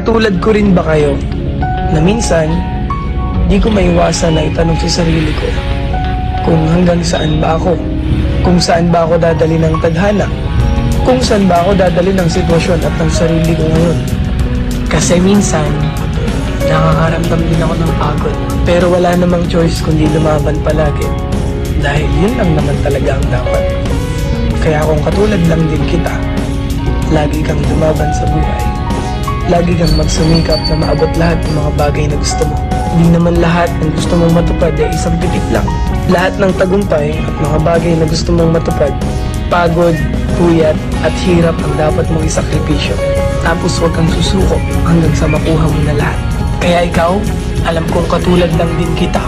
Katulad ko rin ba kayo na minsan di ko maiwasan na itanong sa sarili ko kung hanggang saan ba ako, kung saan ba ako dadali ng tadhana, kung saan ba ako dadali ng sitwasyon at ng sarili ko ngayon. Kasi minsan nakakaramdam din ako ng pagod, pero wala namang choice kundi lumaban palagi dahil yun lang naman talaga ang dapat. Kaya kung katulad lang din kita, lagi kang lumaban sa buhay. Lagi kang magsumikap na maabot lahat ng mga bagay na gusto mo. Hindi naman lahat ng gusto mong matupad ay isang pitik lang. Lahat ng tagumpay at mga bagay na gusto mong matupad, pagod, puyat at hirap ang dapat mong isakripisyo. Tapos huwag kang susuko hanggang sa makuha mo na lahat. Kaya ikaw, alam kong katulad lang din kita.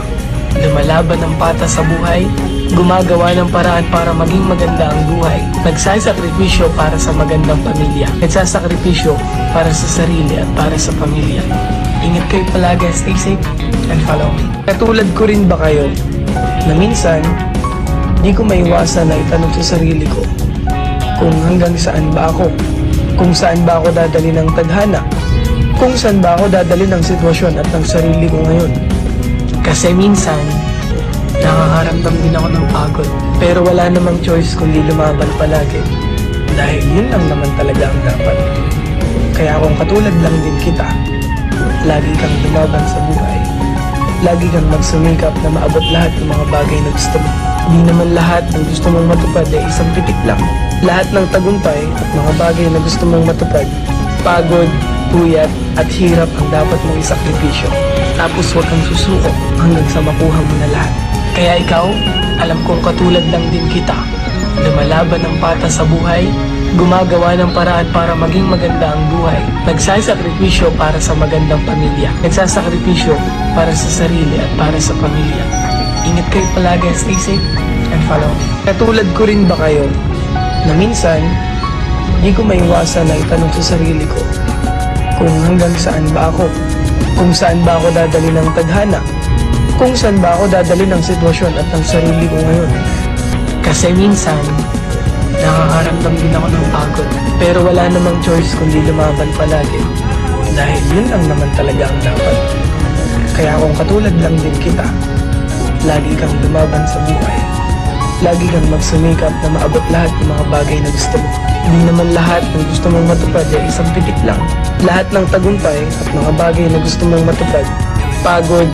Lumalaban ng patas sa buhay, gumagawa ng paraan para maging maganda ang buhay. Nagsasakripisyo para sa magandang pamilya. Nagsasakripisyo para sa sarili at para sa pamilya. Ingat kayo palagi, stay safe, and follow me. Katulad ko rin ba kayo na minsan di ko maiwasan na itanong sa sarili ko kung hanggang saan ba ako, kung saan ba ako dadali ng tadhana, kung saan ba ako dadali ng sitwasyon at ng sarili ko ngayon. Kasi minsan nakakaramdam din ako ng pagod, pero wala namang choice kundi lumaban palagi dahil yun lang naman talaga ang dapat. Kaya kung katulad lang din kita, lagi kang lumaban sa buhay. Lagi kang magsumikap na maabot lahat ng mga bagay na gusto mo. Hindi naman lahat ng gusto mong matupad ay isang pitik lang. Lahat ng tagumpay at mga bagay na gusto mong matupad, pagod, puyat at hirap ang dapat mong isakripisyo. Tapos huwag kang susuko hanggang sa makuha mo na lahat. Kaya ikaw, alam kong katulad lang din kita. Lumalaban ng patas sa buhay, gumagawa ng paraan para maging maganda ang buhay. Nagsasakripisyo para sa magandang pamilya. Nagsasakripisyo para sa sarili at para sa pamilya. Ingat kayo palagi, stay safe, and follow me. Katulad ko rin ba kayo na minsan di ko maiwasan na itanong sa sarili ko kung hanggang saan ba ako, kung saan ba ako dadali ng tadhana, kung saan ba ako dadali ng sitwasyon at ng sarili ko ngayon. Kasi minsan nakakaramdam din ako ng pagod, pero wala namang choice kundi lumaban palagi dahil yun lang naman talaga ang dapat. Kaya kung katulad lang din kita, lagi kang lumaban sa buhay. Lagi kang magsumikap na maabot lahat ng mga bagay na gusto mo. Hindi naman lahat ng gusto mong matupad ay isang pitik lang. Lahat ng tagumpay at mga bagay na gusto mong matupad, pagod,